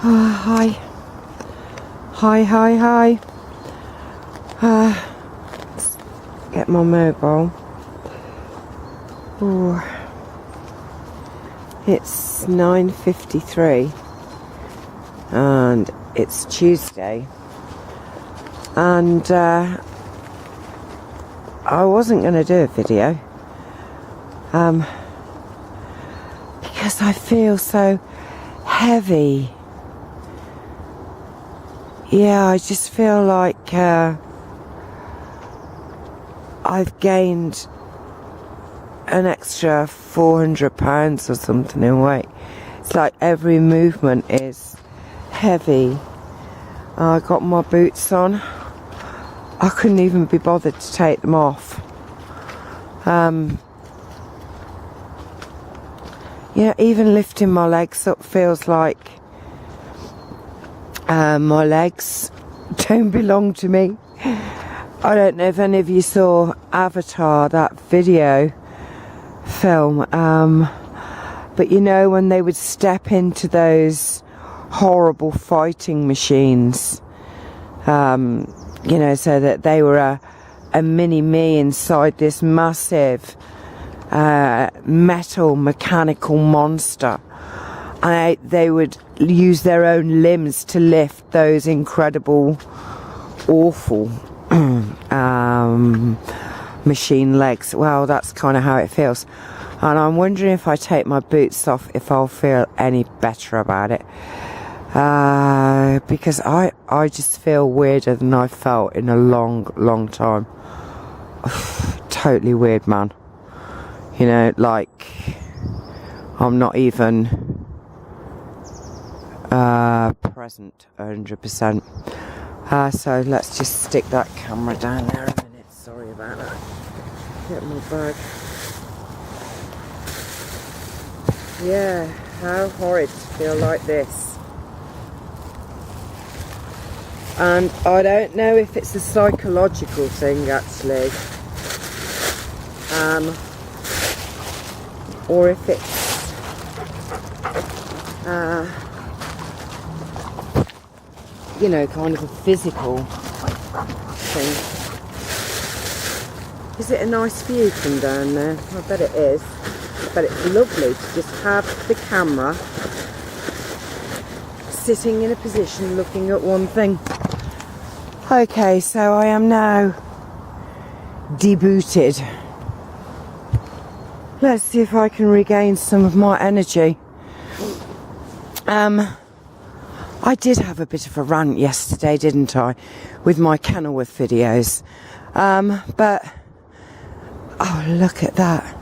Hi. Hi. Let's get my mobile. Ooh. It's 9:53 and it's Tuesday, and I wasn't going to do a video because I feel so heavy. Yeah, I just feel like I've gained an extra 400 pounds or something in weight. It's like every movement is heavy. I got my boots on. I couldn't even be bothered to take them off. Yeah, even lifting my legs up feels like my legs don't belong to me. I don't know if any of you saw Avatar, that video film, but you know, when they would step into those horrible fighting machines, you know, so that they were a mini-me inside this massive metal mechanical monster, and they would use their own limbs to lift those incredible, awful machine legs. Well, that's kind of how it feels, and I'm wondering if I take my boots off if I'll feel any better about it, because I just feel weirder than I felt in a long time. Totally weird, man. You know, like I'm not even present 100%. So let's just stick that camera down there a minute. Sorry about that. Get my bag. Yeah, how horrid to feel like this. And I don't know if it's a psychological thing actually, or if it's you know, kind of a physical thing. Is it a nice view from down there? I bet it is. But it's lovely to just have the camera sitting in a position looking at one thing. Okay, so I am now debooted. Let's see if I can regain some of my energy. I did have a bit of a rant yesterday, didn't I, with my Kenilworth videos. But, oh, look at that.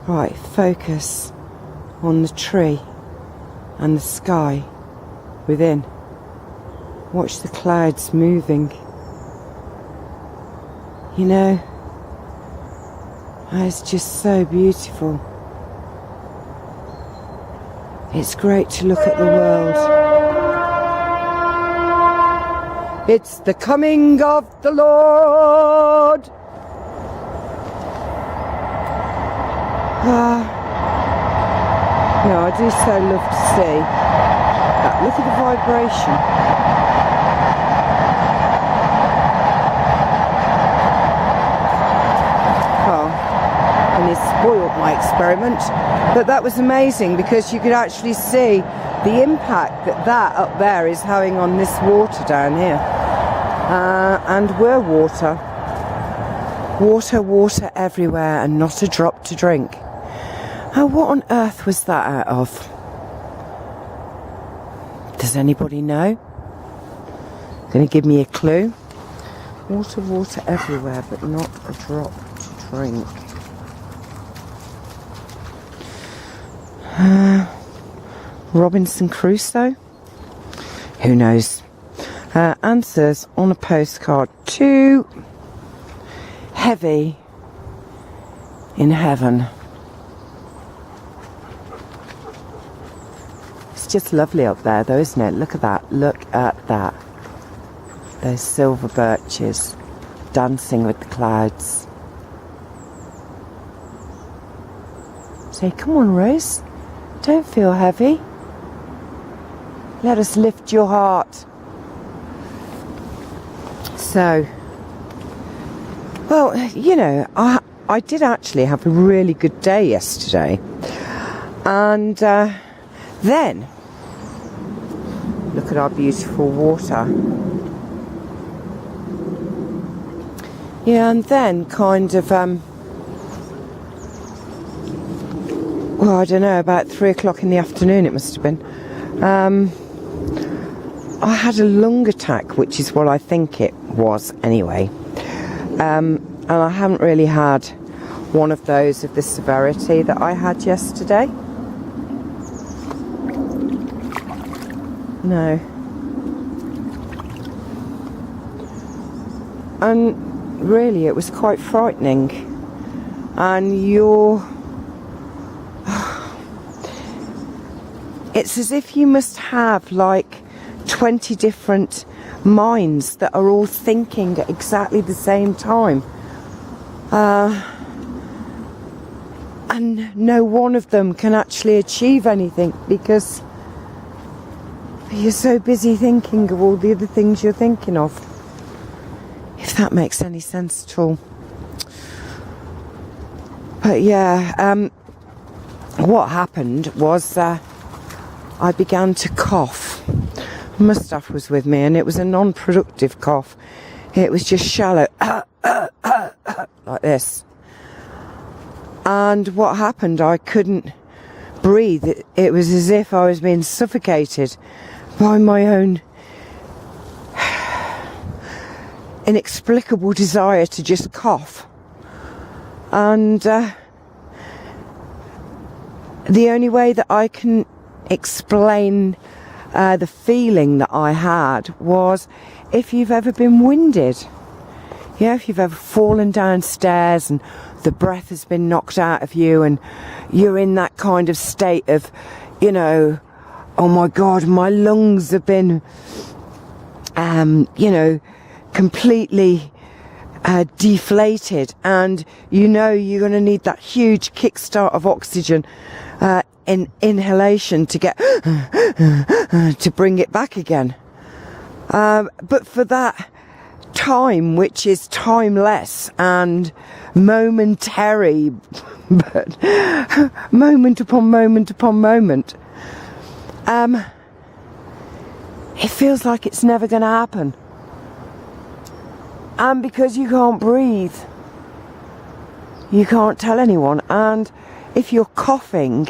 Right, focus on the tree and the sky within. Watch the clouds moving. You know, it's just so beautiful. It's great to look at the world. It's the coming of the Lord. No, I do so love to see that. Look at the vibration. And it spoiled my experiment, but that was amazing because you could actually see the impact that up there is having on this water down here, and we're water everywhere and not a drop to drink. Oh, what on earth was that out of? Does anybody know? Gonna give me a clue? Water everywhere but not a drop to drink. Robinson Crusoe? Who knows? Answers on a postcard. Too heavy in heaven. It's just lovely up there though, isn't it? Look at that. Look at that. Those silver birches dancing with the clouds. Say, come on, Rose. Don't feel heavy. Let us lift your heart. So, well, you know, I did actually have a really good day yesterday. And then, look at our beautiful water. Yeah, and then kind of, well, I don't know, about 3 o'clock in the afternoon it must have been. I had a lung attack, which is what I think it was anyway. And I haven't really had one of those of the severity that I had yesterday. No. And really it was quite frightening. And it's as if you must have like 20 different minds that are all thinking at exactly the same time. And no one of them can actually achieve anything because you're so busy thinking of all the other things you're thinking of. If that makes any sense at all. But yeah, what happened was I began to cough. My staff was with me and it was a non-productive cough. It was just shallow, like this. And what happened, I couldn't breathe. It was as if I was being suffocated by my own inexplicable desire to just cough. And the only way that I can explain the feeling that I had was if you've ever been winded. Yeah, if you've ever fallen downstairs and the breath has been knocked out of you and you're in that kind of state of, you know, oh my God, my lungs have been, you know, completely deflated, and you know you're going to need that huge kickstart of oxygen in inhalation to get to bring it back again. But for that time, which is timeless and momentary, but moment upon moment upon moment, it feels like it's never going to happen. And because you can't breathe, you can't tell anyone. And if you're coughing,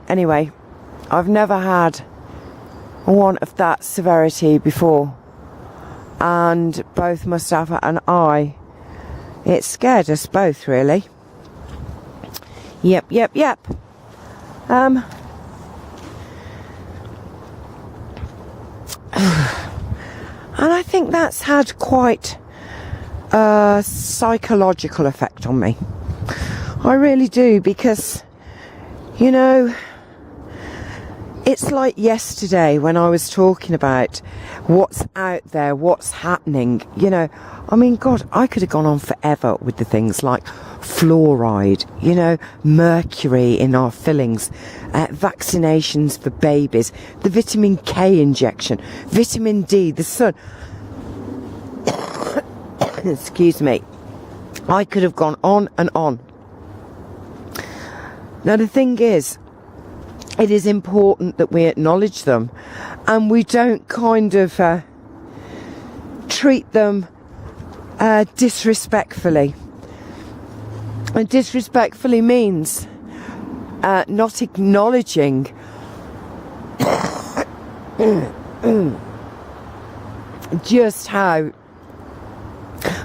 anyway, I've never had one of that severity before, and both Mustafa and I, it scared us both really. Yep. And I think that's had quite a psychological effect on me. I really do, because, you know, it's like yesterday when I was talking about what's out there, what's happening. You know, I mean, God, I could have gone on forever with the things like fluoride, you know, mercury in our fillings, vaccinations for babies, the vitamin K injection, vitamin D, the sun. Excuse me. I could have gone on and on. Now, the thing is, it is important that we acknowledge them and we don't kind of treat them disrespectfully. And disrespectfully means not acknowledging just how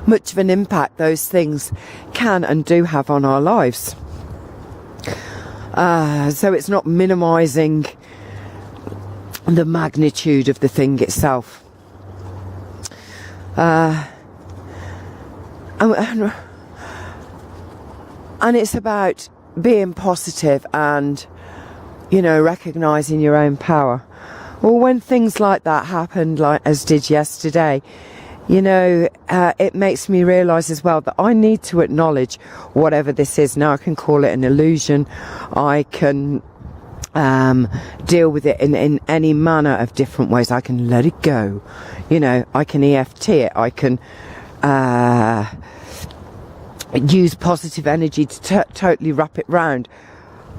much of an impact those things can and do have on our lives. So it's not minimising the magnitude of the thing itself. And it's about being positive and, you know, recognising your own power. Well, when things like that happened, like as did yesterday, you know, it makes me realise as well that I need to acknowledge whatever this is. Now, I can call it an illusion. I can deal with it in any manner of different ways. I can let it go, you know, I can EFT it, I can use positive energy to totally wrap it round.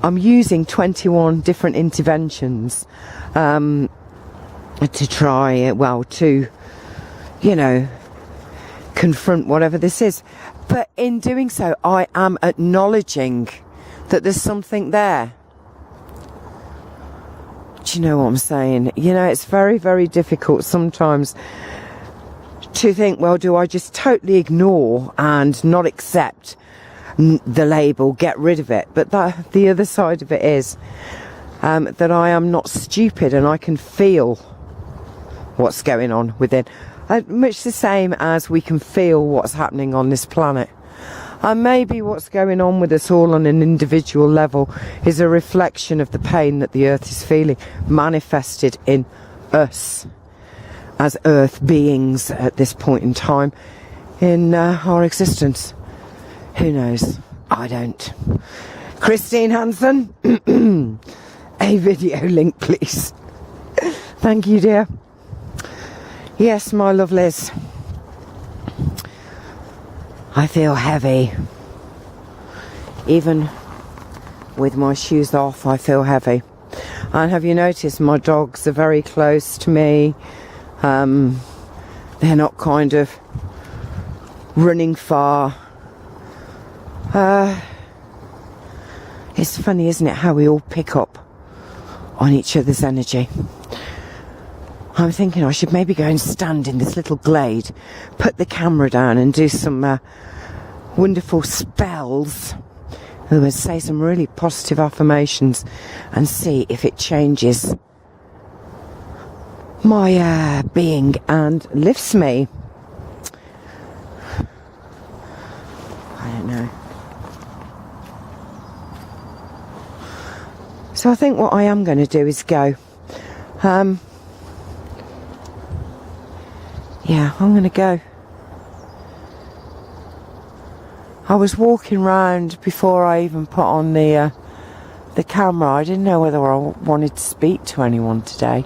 I'm using 21 different interventions to try, well, to, you know, confront whatever this is. But in doing so, I am acknowledging that there's something there. Do you know what I'm saying? You know, it's very, very difficult sometimes to think, well, do I just totally ignore and not accept the label, get rid of it? But the other side of it is that I am not stupid and I can feel what's going on within. Much the same as we can feel what's happening on this planet. And maybe what's going on with us all on an individual level is a reflection of the pain that the earth is feeling, manifested in us as earth beings at this point in time in our existence. Who knows? I don't. Christine Hansen, a video link, please. Thank you, dear. Yes, my lovelies. I feel heavy. Even with my shoes off, I feel heavy. And have you noticed my dogs are very close to me? They're not kind of running far. It's funny, isn't it, how we all pick up on each other's energy. I'm thinking I should maybe go and stand in this little glade, put the camera down and do some wonderful spells. In other words, say some really positive affirmations and see if it changes my being and lifts me. I don't know. So I think what I am going to do is go. Yeah, I'm going to go. I was walking round before I even put on the camera. I didn't know whether I wanted to speak to anyone today.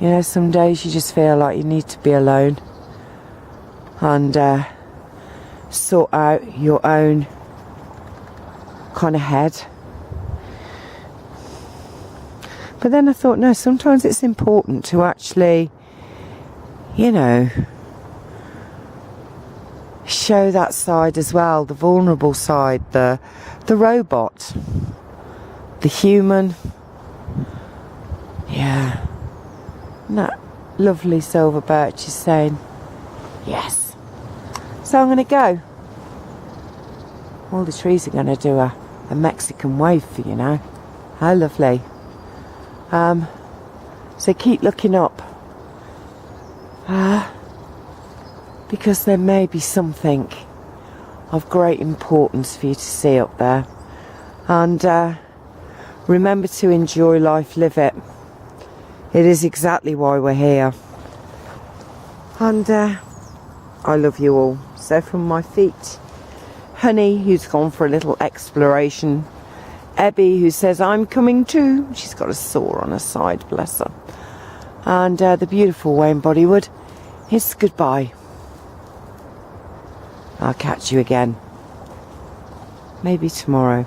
You know, some days you just feel like you need to be alone and sort out your own kind of head. But then I thought, no, sometimes it's important to actually, you know, show that side as well, the vulnerable side, the robot, the human. Yeah. And that lovely silver birch is saying yes. So I'm going to go. All the trees are going to do a Mexican wave for you now. How lovely. So keep looking up. Because there may be something of great importance for you to see up there. And remember to enjoy life, live it. It is exactly why we're here. And I love you all. So from my feet, Honey, who's gone for a little exploration. Ebby, who says, I'm coming too. She's got a sore on her side, bless her. And the beautiful Wayne Bodywood, it's goodbye. I'll catch you again. Maybe tomorrow.